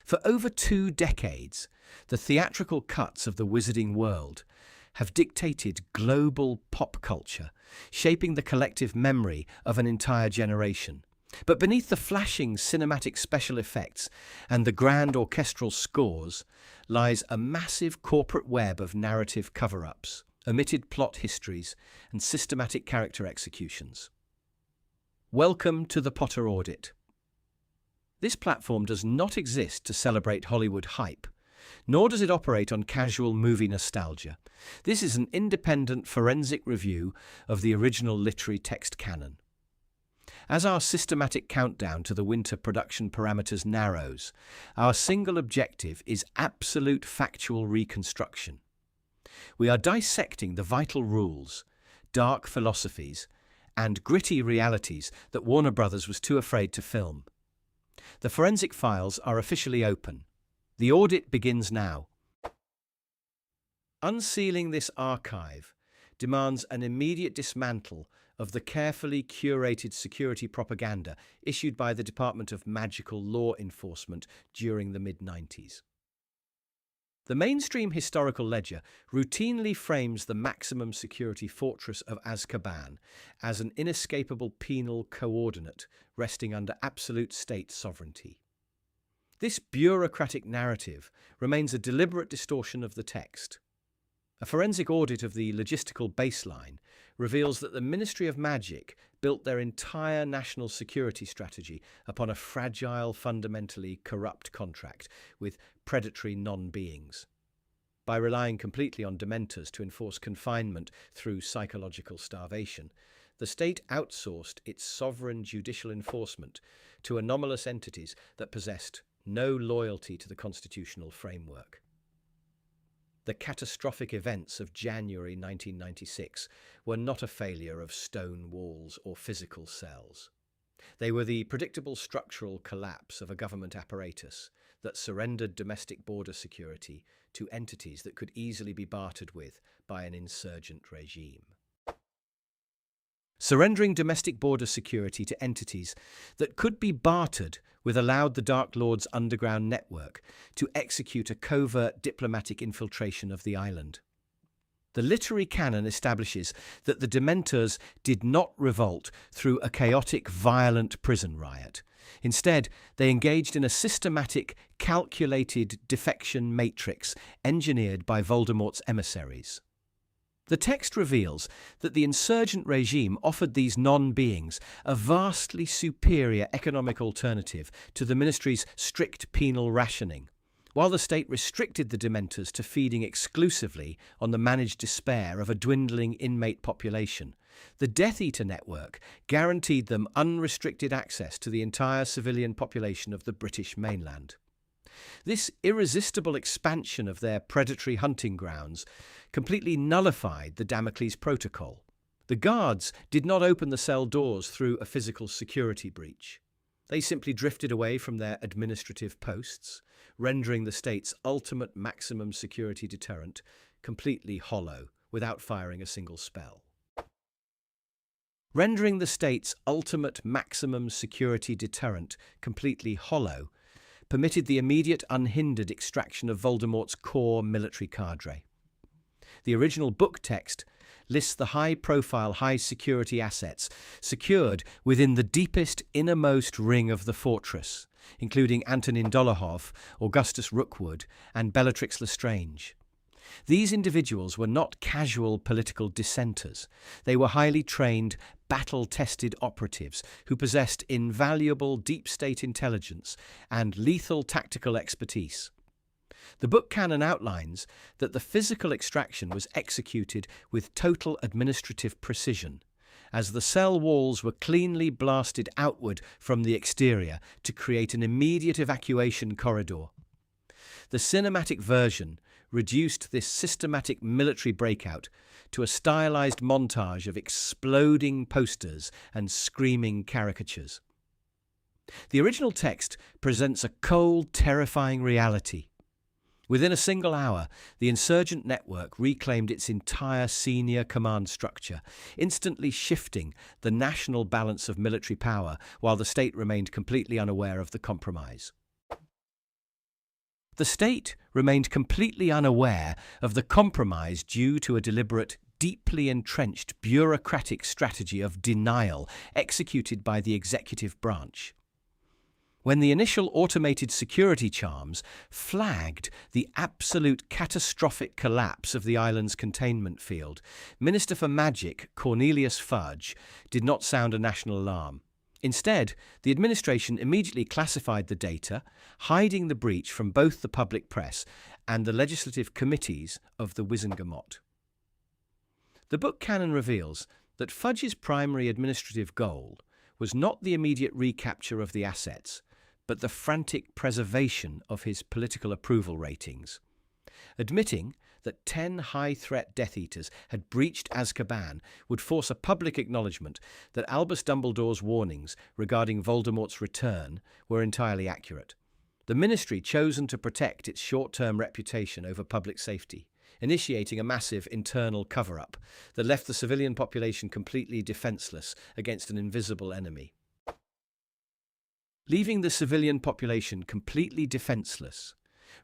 For over 2 decades, the theatrical cuts of the wizarding world have dictated global pop culture, shaping the collective memory of an entire generation. But beneath the flashing cinematic special effects and the grand orchestral scores lies a massive corporate web of narrative cover-ups, omitted plot histories, and systematic character executions. Welcome to the Potter Audit. This platform does not exist to celebrate Hollywood hype, nor does it operate on casual movie nostalgia. This is an independent forensic review of the original literary text canon. As our systematic countdown to the winter production parameters narrows, our single objective is absolute factual reconstruction. We are dissecting the vital rules, dark philosophies, and gritty realities that Warner Brothers was too afraid to film. The forensic files are officially open. The audit begins now. Unsealing this archive demands an immediate dismantle of the carefully curated security propaganda issued by the Department of Magical Law Enforcement during the mid-90s. The mainstream historical ledger routinely frames the maximum security fortress of Azkaban as an inescapable penal coordinate resting under absolute state sovereignty. This bureaucratic narrative remains a deliberate distortion of the text. A forensic audit of the logistical baseline reveals that the Ministry of Magic built their entire national security strategy upon a fragile, fundamentally corrupt contract with predatory non-beings. By relying completely on Dementors to enforce confinement through psychological starvation, the state outsourced its sovereign judicial enforcement to anomalous entities that possessed no loyalty to the constitutional framework. The catastrophic events of January 1996 were not a failure of stone walls or physical cells. They were the predictable structural collapse of a government apparatus that surrendered domestic border security to entities that could easily be bartered with by an insurgent regime. Surrendering domestic border security to entities that could be bartered with allowed the Dark Lord's underground network to execute a covert diplomatic infiltration of the island. The literary canon establishes that the Dementors did not revolt through a chaotic, violent prison riot. Instead, they engaged in a systematic, calculated defection matrix engineered by Voldemort's emissaries. The text reveals that the insurgent regime offered these non-beings a vastly superior economic alternative to the ministry's strict penal rationing, while the state restricted the Dementors to feeding exclusively on the managed despair of a dwindling inmate population. The Death Eater network guaranteed them unrestricted access to the entire civilian population of the British mainland. This irresistible expansion of their predatory hunting grounds completely nullified the Damocles Protocol. The guards did not open the cell doors through a physical security breach. They simply drifted away from their administrative posts, rendering the state's ultimate maximum security deterrent completely hollow without firing a single spell. Rendering the state's ultimate maximum security deterrent completely hollow permitted the immediate unhindered extraction of Voldemort's core military cadre. The original book text lists the high-profile, high-security assets secured within the deepest, innermost ring of the fortress, including Antonin Dolohov, Augustus Rookwood, and Bellatrix Lestrange. These individuals were not casual political dissenters. They were highly trained, battle-tested operatives who possessed invaluable deep-state intelligence and lethal tactical expertise. The book canon outlines that the physical extraction was executed with total administrative precision, as the cell walls were cleanly blasted outward from the exterior to create an immediate evacuation corridor. The cinematic version reduced this systematic military breakout to a stylized montage of exploding posters and screaming caricatures. The original text presents a cold, terrifying reality. Within a single hour, the insurgent network reclaimed its entire senior command structure, instantly shifting the national balance of military power while the state remained completely unaware of the compromise. The state remained completely unaware of the compromise due to a deliberate, deeply entrenched bureaucratic strategy of denial executed by the executive branch. When the initial automated security charms flagged the absolute catastrophic collapse of the island's containment field, Minister for Magic Cornelius Fudge did not sound a national alarm. Instead, the administration immediately classified the data, hiding the breach from both the public press and the legislative committees of the Wizengamot. The book canon reveals that Fudge's primary administrative goal was not the immediate recapture of the assets, but the frantic preservation of his political approval ratings. Admitting that 10 high-threat Death Eaters had breached Azkaban would force a public acknowledgement that Albus Dumbledore's warnings regarding Voldemort's return were entirely accurate. The Ministry chosen to protect its short-term reputation over public safety, initiating a massive internal cover-up that left the civilian population completely defenseless against an invisible enemy. Leaving the civilian population completely defenseless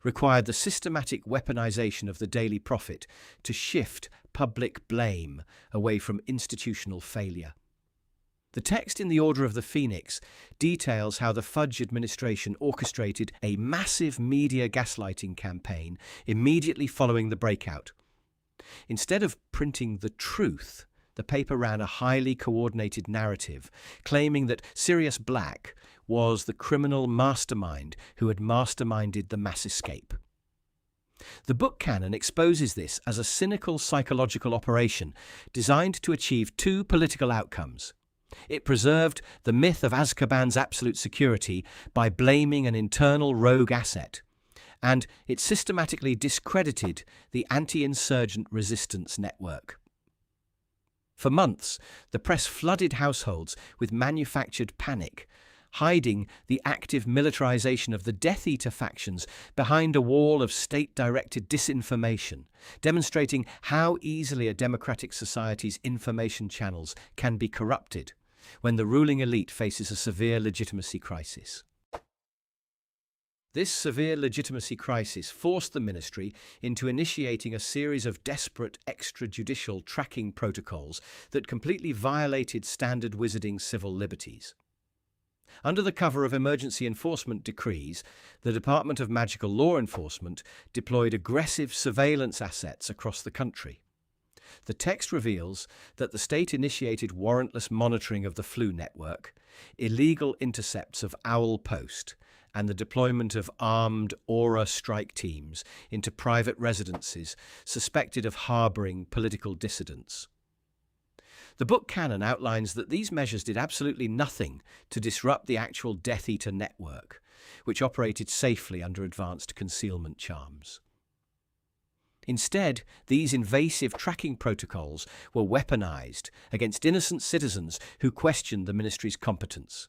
required the systematic weaponization of the Daily Prophet to shift public blame away from institutional failure. The text in the Order of the Phoenix details how the Fudge administration orchestrated a massive media gaslighting campaign immediately following the breakout. Instead of printing the truth, the paper ran a highly coordinated narrative claiming that Sirius Black was the criminal mastermind who had masterminded the mass escape. The book canon exposes this as a cynical psychological operation designed to achieve two political outcomes. It preserved the myth of Azkaban's absolute security by blaming an internal rogue asset, and it systematically discredited the anti-insurgent resistance network. For months, the press flooded households with manufactured panic, hiding the active militarization of the Death Eater factions behind a wall of state-directed disinformation, demonstrating how easily a democratic society's information channels can be corrupted when the ruling elite faces a severe legitimacy crisis. This severe legitimacy crisis forced the ministry into initiating a series of desperate extrajudicial tracking protocols that completely violated standard wizarding civil liberties. Under the cover of emergency enforcement decrees, the Department of Magical Law Enforcement deployed aggressive surveillance assets across the country. The text reveals that the state initiated warrantless monitoring of the Flu network, illegal intercepts of Owl Post, and the deployment of armed Aura strike teams into private residences suspected of harbouring political dissidents. The book canon outlines that these measures did absolutely nothing to disrupt the actual Death Eater network, which operated safely under advanced concealment charms. Instead, these invasive tracking protocols were weaponized against innocent citizens who questioned the ministry's competence.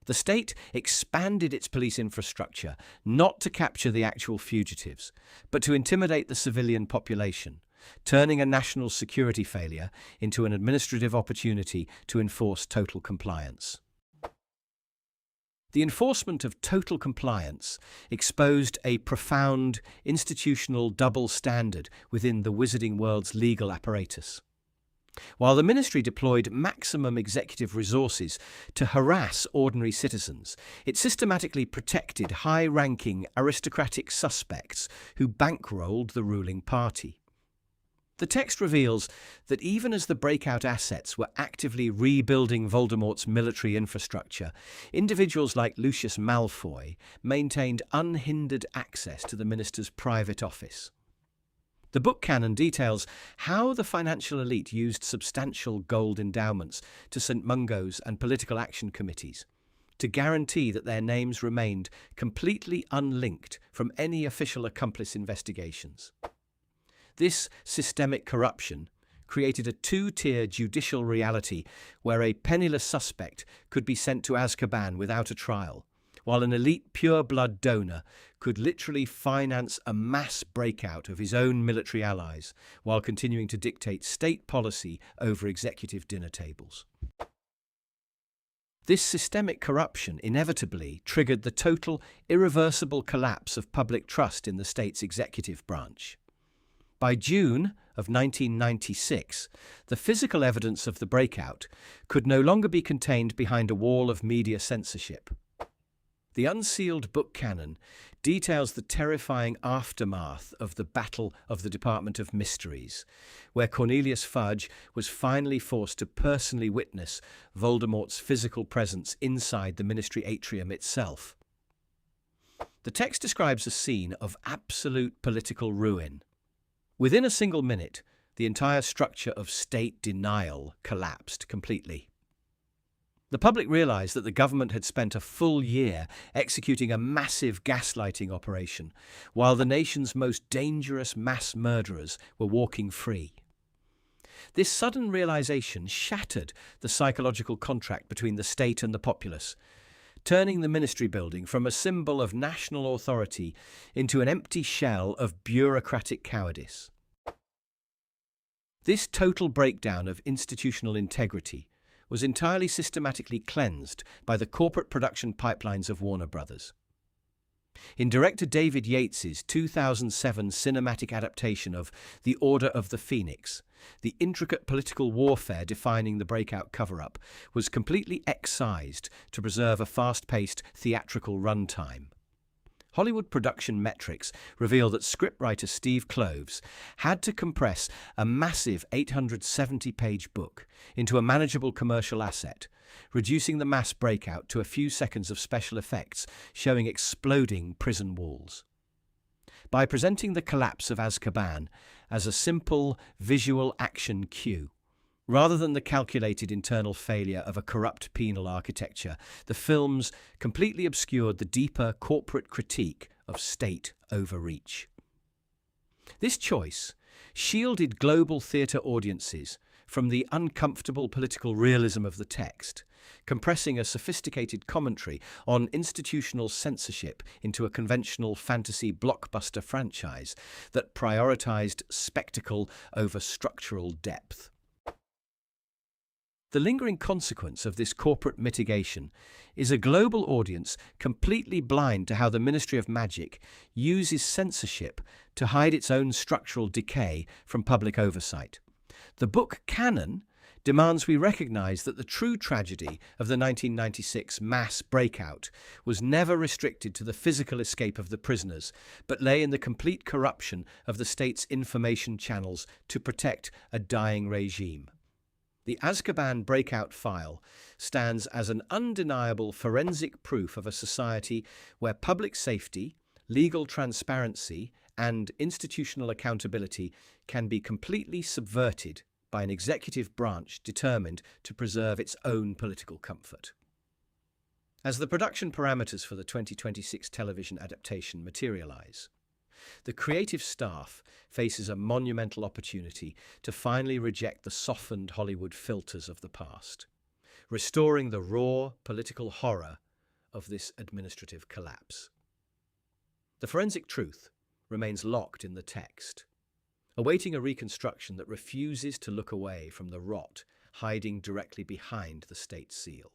The state expanded its police infrastructure not to capture the actual fugitives, but to intimidate the civilian population, turning a national security failure into an administrative opportunity to enforce total compliance. The enforcement of total compliance exposed a profound institutional double standard within the wizarding world's legal apparatus. While the ministry deployed maximum executive resources to harass ordinary citizens, it systematically protected high-ranking aristocratic suspects who bankrolled the ruling party. The text reveals that even as the breakout assets were actively rebuilding Voldemort's military infrastructure, individuals like Lucius Malfoy maintained unhindered access to the minister's private office. The book canon details how the financial elite used substantial gold endowments to St. Mungo's and political action committees to guarantee that their names remained completely unlinked from any official accomplice investigations. This systemic corruption created a two-tier judicial reality where a penniless suspect could be sent to Azkaban without a trial, while an elite pure-blood donor could literally finance a mass breakout of his own military allies while continuing to dictate state policy over executive dinner tables. This systemic corruption inevitably triggered the total, irreversible collapse of public trust in the state's executive branch. By June of 1996, the physical evidence of the breakout could no longer be contained behind a wall of media censorship. The unsealed book canon details the terrifying aftermath of the Battle of the Department of Mysteries, where Cornelius Fudge was finally forced to personally witness Voldemort's physical presence inside the ministry atrium itself. The text describes a scene of absolute political ruin. Within a single minute, the entire structure of state denial collapsed completely. The public realized that the government had spent a full year executing a massive gaslighting operation, while the nation's most dangerous mass murderers were walking free. This sudden realization shattered the psychological contract between the state and the populace, turning the ministry building from a symbol of national authority into an empty shell of bureaucratic cowardice. This total breakdown of institutional integrity was entirely systematically cleansed by the corporate production pipelines of Warner Brothers. In director David Yates's 2007 cinematic adaptation of The Order of the Phoenix, the intricate political warfare defining the breakout cover-up was completely excised to preserve a fast-paced theatrical runtime. Hollywood production metrics reveal that scriptwriter Steve Kloves had to compress a massive 870-page book into a manageable commercial asset, reducing the mass breakout to a few seconds of special effects showing exploding prison walls. By presenting the collapse of Azkaban as a simple visual action cue, rather than the calculated internal failure of a corrupt penal architecture, the films completely obscured the deeper corporate critique of state overreach. This choice shielded global theatre audiences from the uncomfortable political realism of the text, compressing a sophisticated commentary on institutional censorship into a conventional fantasy blockbuster franchise that prioritized spectacle over structural depth. The lingering consequence of this corporate mitigation is a global audience completely blind to how the Ministry of Magic uses censorship to hide its own structural decay from public oversight. The book canon demands we recognize that the true tragedy of the 1996 mass breakout was never restricted to the physical escape of the prisoners, but lay in the complete corruption of the state's information channels to protect a dying regime. The Azkaban breakout file stands as an undeniable forensic proof of a society where public safety, legal transparency, and institutional accountability can be completely subverted by an executive branch determined to preserve its own political comfort. As the production parameters for the 2026 television adaptation materialize, the creative staff faces a monumental opportunity to finally reject the softened Hollywood filters of the past, restoring the raw political horror of this administrative collapse. The forensic truth remains locked in the text, awaiting a reconstruction that refuses to look away from the rot hiding directly behind the state seal.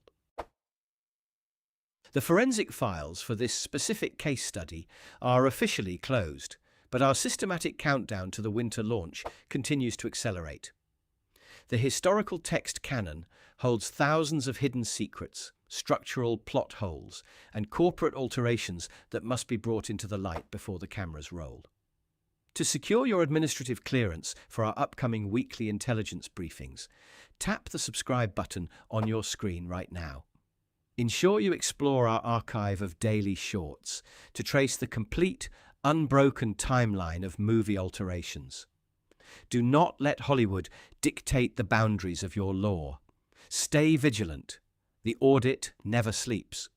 The forensic files for this specific case study are officially closed, but our systematic countdown to the winter launch continues to accelerate. The historical text canon holds thousands of hidden secrets, structural plot holes, and corporate alterations that must be brought into the light before the cameras roll. To secure your administrative clearance for our upcoming weekly intelligence briefings, tap the subscribe button on your screen right now. Ensure you explore our archive of daily shorts to trace the complete, unbroken timeline of movie alterations. Do not let Hollywood dictate the boundaries of your law. Stay vigilant. The audit never sleeps.